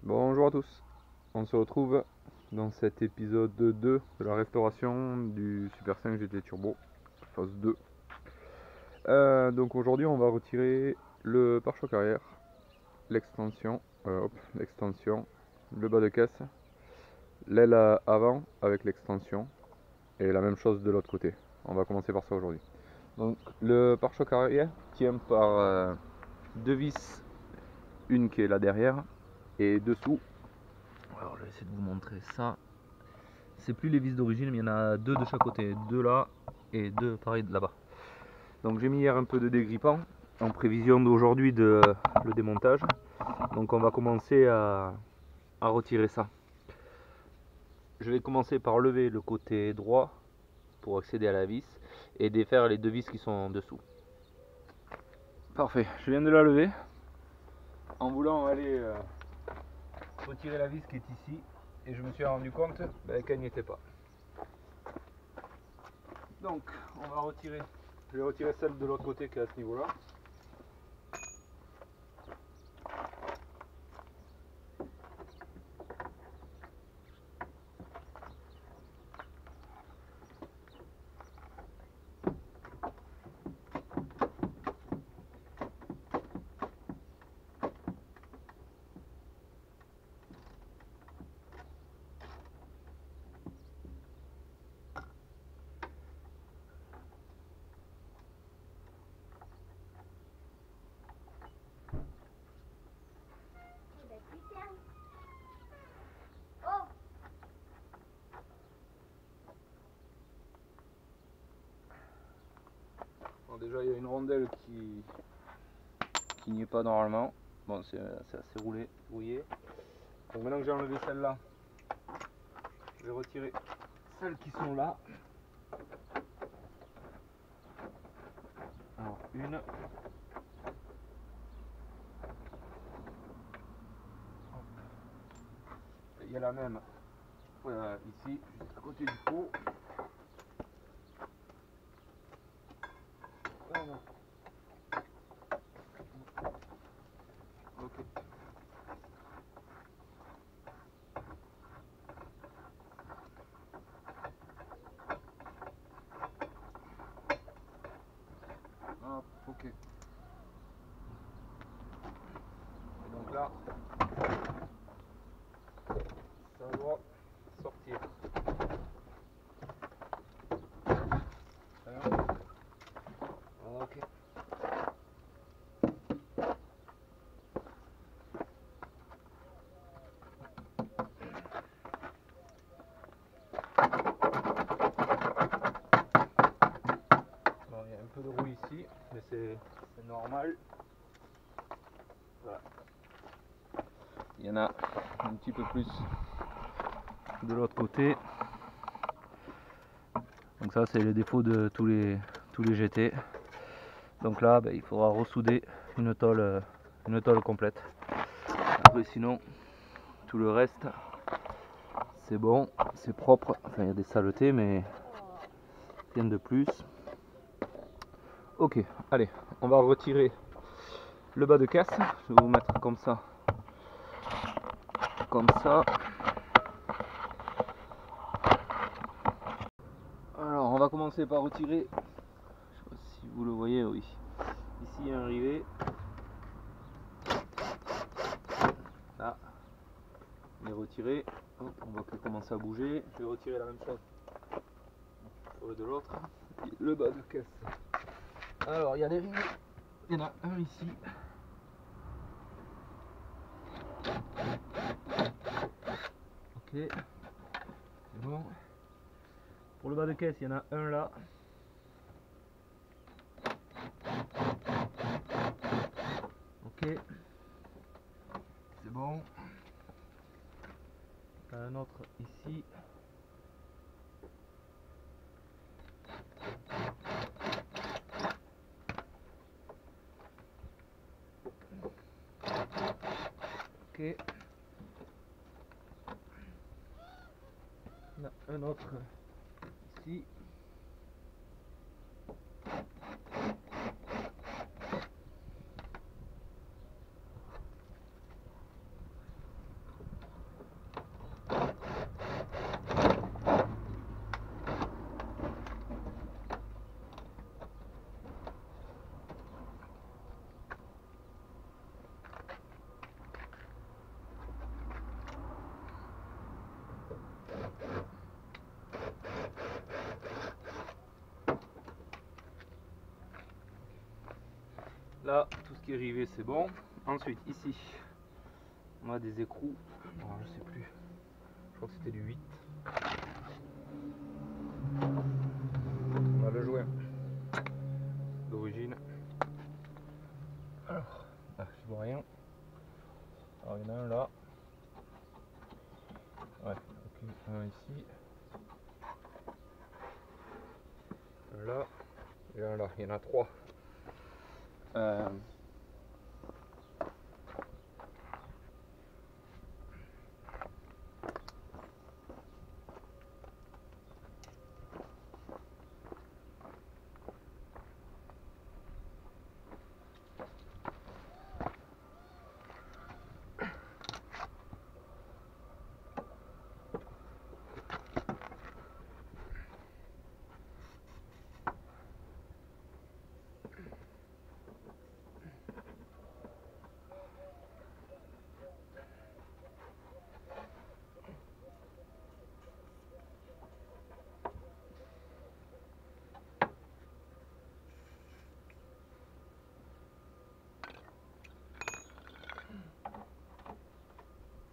Bonjour à tous, on se retrouve dans cet épisode 2 de la restauration du Super 5 GT Turbo phase 2. Donc aujourd'hui on va retirer le pare-choc arrière, l'extension, le bas de caisse, l'aile avant avec l'extension et la même chose de l'autre côté. On va commencer par ça aujourd'hui. Donc le pare-choc arrière tient par deux vis, une qui est là derrière et dessous. Alors je vais essayer de vous montrer ça. C'est plus les vis d'origine, mais il y en a deux de chaque côté, deux là et deux pareil là-bas. Donc j'ai mis hier un peu de dégrippant en prévision d'aujourd'hui de le démontage. Donc on va commencer à retirer ça. Je vais commencer par lever le côté droit pour accéder à la vis et défaire les deux vis qui sont en dessous. Parfait, je viens de la lever en voulant aller retirer la vis qui est ici et je me suis rendu compte qu'elle n'y était pas. Donc on va retirer, je vais retirer celle de l'autre côté qui est à ce niveau là. Bon, déjà il y a une rondelle qui n'y est pas normalement. Bon, c'est assez rouillé. Donc maintenant que j'ai enlevé celle-là, je vais retirer celles qui sont là. Alors une. Il y a la même ici, juste à côté du pot. Voilà. Ok. Hop, ok. Et donc là, ça doit sortir. Ok. Bon, il y a un peu de rouille ici, mais c'est normal. Voilà. Il y en a un petit peu plus de l'autre côté. Donc ça c'est le défaut de tous les GT. Donc là il faudra ressouder une tôle complète. Après sinon tout le reste c'est bon, c'est propre. Enfin il y a des saletés mais rien de plus. Ok, allez, on va retirer le bas de caisse. Je vais vous mettre comme ça. Comme ça. Alors on va commencer par retirer. Je sais pas si vous le voyez, oui. Ici il y a un rivet. Là, il est retiré. Hop, on voit qu'il commence à bouger. Je vais retirer la même chose de l'autre. Le bas de caisse. Alors il y a des rivets. Il y en a un ici. Ok, c'est bon. Pour le bas de caisse, il y en a un là. Ok, c'est bon. Un autre ici. Ok. Il y en a un autre ici. là, tout ce qui est rivé, c'est bon. Ensuite, ici, on a des écrous. Alors, je sais plus. Je crois que c'était du 8. On a le joint d'origine. Alors, je vois rien. Alors, il y en a un là. Ouais, ok, un ici. Un là. Et un là. Il y en a 3.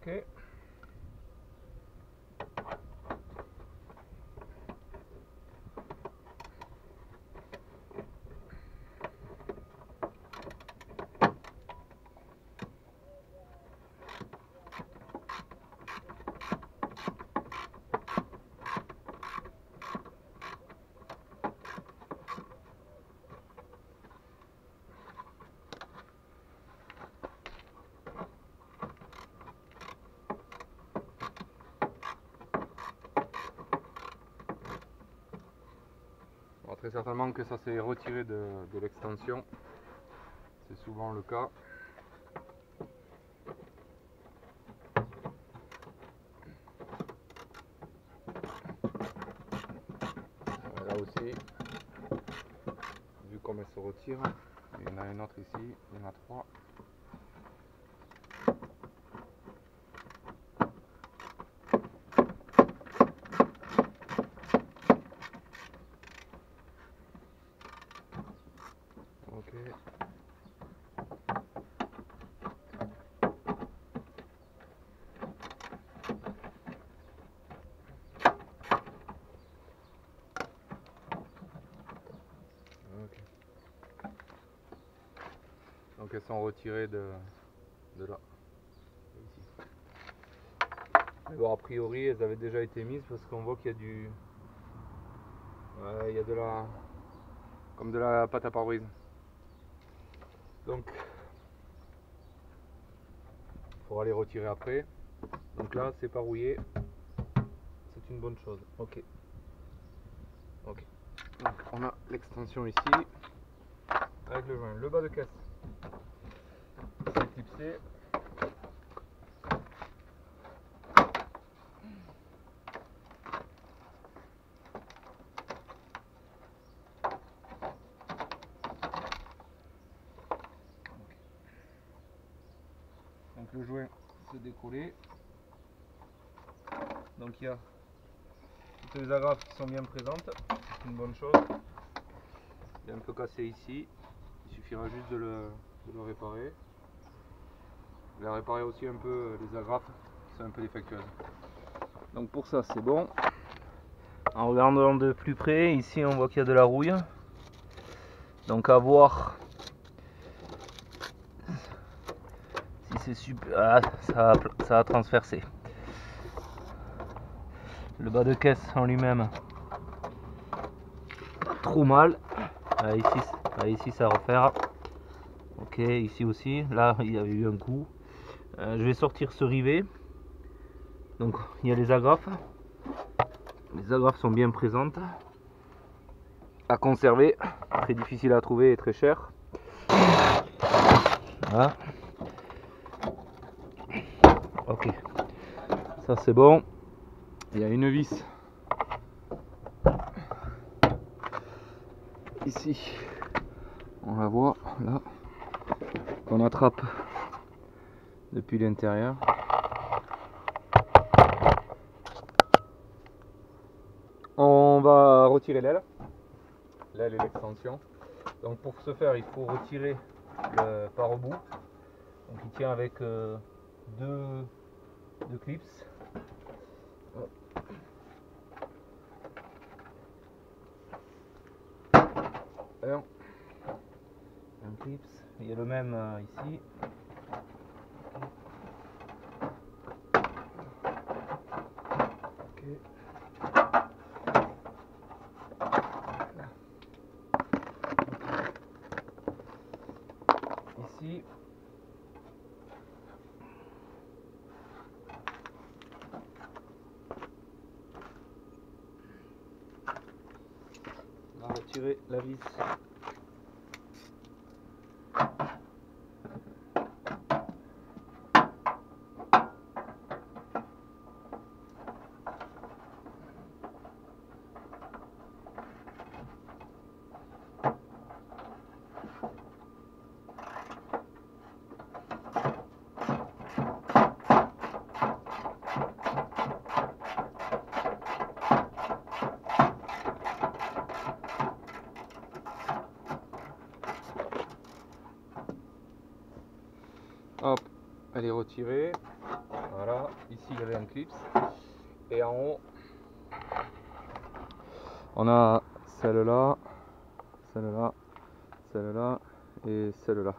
Ok. Alors, très certainement que ça s'est retiré de l'extension. C'est souvent le cas. Là aussi, vu comme elle se retire, il y en a une autre ici, il y en a 3. Ok. Ok. Donc elles sont retirées de là. Ici. Mais bon, a priori elles avaient déjà été mises parce qu'on voit qu'il y a du. Ouais, il y a de la. Comme de la pâte à pare-brise. Donc il faudra les retirer après. Donc là c'est pas rouillé. C'est une bonne chose. Ok. Ok. Donc on a l'extension ici. Avec le joint. Le bas de caisse. C'est clipsé. Donc le joint se décoller. Donc il y a toutes les agrafes qui sont bien présentes, c'est une bonne chose. Il est un peu cassé ici, il suffira juste de le réparer. Je vais réparer aussi un peu les agrafes qui sont un peu défectueuses. Donc pour ça c'est bon. En regardant de plus près, ici on voit qu'il y a de la rouille. Donc à voir si c'est super. Ah, ça a transpercé. Le bas de caisse en lui-même, trop mal. Ici ça va refaire. Ok, ici aussi. Là il y avait eu un coup. Je vais sortir ce rivet. Donc il y a les agrafes. Les agrafes sont bien présentes. À conserver. Très difficile à trouver et très cher. Voilà. Ok. Ça c'est bon. Il y a une vis ici. On la voit là. Qu'on attrape depuis l'intérieur. On va retirer l'aile et l'extension. Donc pour ce faire, il faut retirer le pare-bout. Donc il tient avec deux clips. Un clips. Il y a le même ici. Okay. Ici. On va retirer la vis. Hop, elle est retirée. Voilà, ici il y avait un clips. Et en haut, on a celle-là, celle-là, celle-là et celle-là.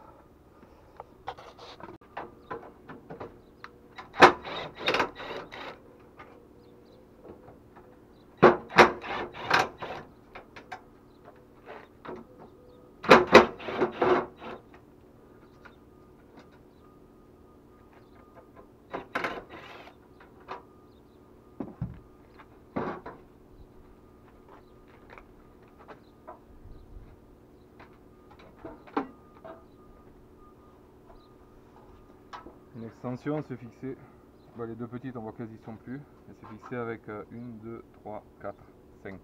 Une extension se fixer, les deux petites on voit qu'elles y sont plus, et c'est fixé avec 1, 2, 3, 4, 5.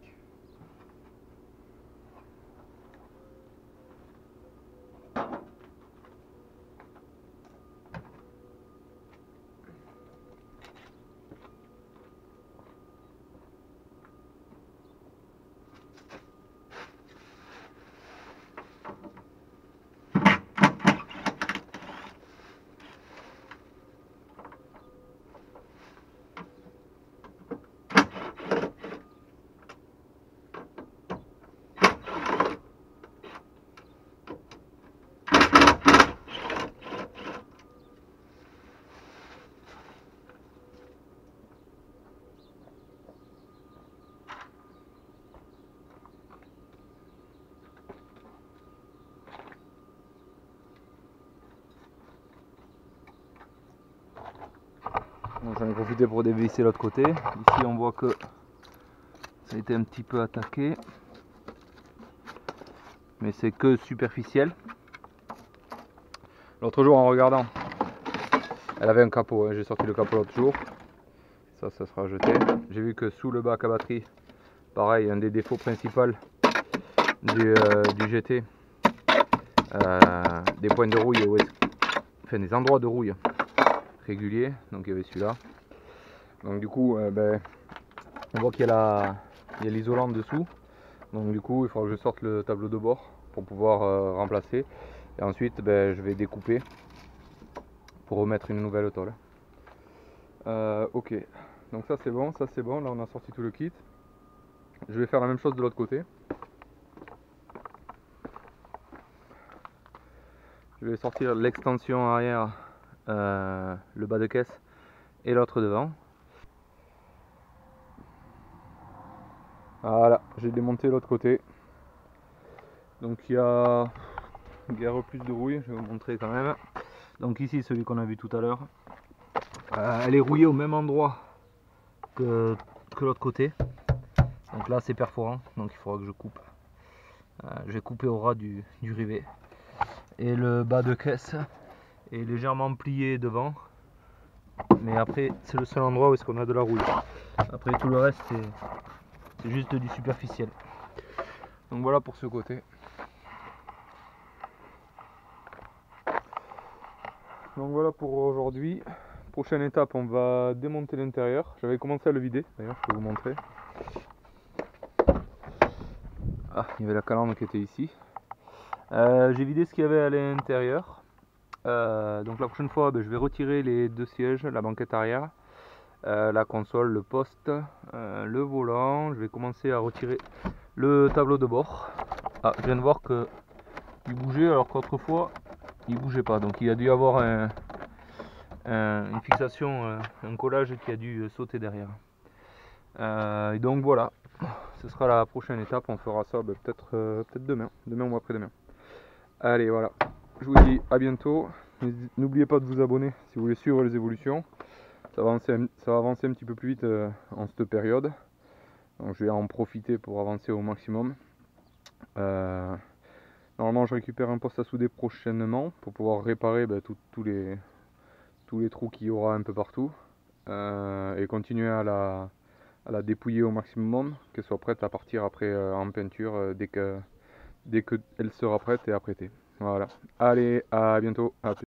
J'en ai profité pour dévisser l'autre côté. Ici on voit que ça a été un petit peu attaqué, mais c'est que superficiel. L'autre jour en regardant, elle avait un capot, hein. J'ai sorti le capot l'autre jour, ça sera jeté. J'ai vu que sous le bac à batterie, pareil, un des défauts principaux du GT, des points de rouille, enfin des endroits de rouille réguliers, donc il y avait celui-là. Donc du coup, on voit qu'il y a l'isolant dessous, donc du coup il faudra que je sorte le tableau de bord pour pouvoir remplacer, et ensuite je vais découper pour remettre une nouvelle tôle. Ok, donc ça c'est bon, là on a sorti tout le kit. Je vais faire la même chose de l'autre côté. Je vais sortir l'extension arrière, le bas de caisse et l'autre devant. Voilà, j'ai démonté l'autre côté. Donc il y a guère plus de rouille, je vais vous montrer quand même. Donc ici celui qu'on a vu tout à l'heure. Elle est rouillée au même endroit que l'autre côté. Donc là c'est perforant, donc il faudra que je coupe. Je vais couper au ras du rivet. Et le bas de caisse est légèrement plié devant. Mais après c'est le seul endroit où est-ce qu'on a de la rouille. Après tout le reste c'est juste du superficiel. Donc voilà pour ce côté. Donc voilà pour aujourd'hui. Prochaine étape, on va démonter l'intérieur. J'avais commencé à le vider, d'ailleurs je peux vous montrer. Ah, il y avait la calandre qui était ici. J'ai vidé ce qu'il y avait à l'intérieur. Donc la prochaine fois, je vais retirer les 2 sièges, la banquette arrière, la console, le poste, le volant. Je vais commencer à retirer le tableau de bord. Ah, je viens de voir que il bougeait alors qu'autrefois il bougeait pas. Donc il a dû avoir une fixation, un collage qui a dû sauter derrière. Et donc voilà, ce sera la prochaine étape. On fera ça peut-être demain ou après-demain. Allez, voilà, je vous dis à bientôt. N'oubliez pas de vous abonner si vous voulez suivre les évolutions. Ça va avancer un petit peu plus vite en cette période. Donc je vais en profiter pour avancer au maximum. Normalement je récupère un poste à souder prochainement pour pouvoir réparer tous les trous qu'il y aura un peu partout. Et continuer à la dépouiller au maximum, qu'elle soit prête à partir après en peinture dès qu'elle sera prête et apprêtée. Voilà. Allez, à bientôt. À plus.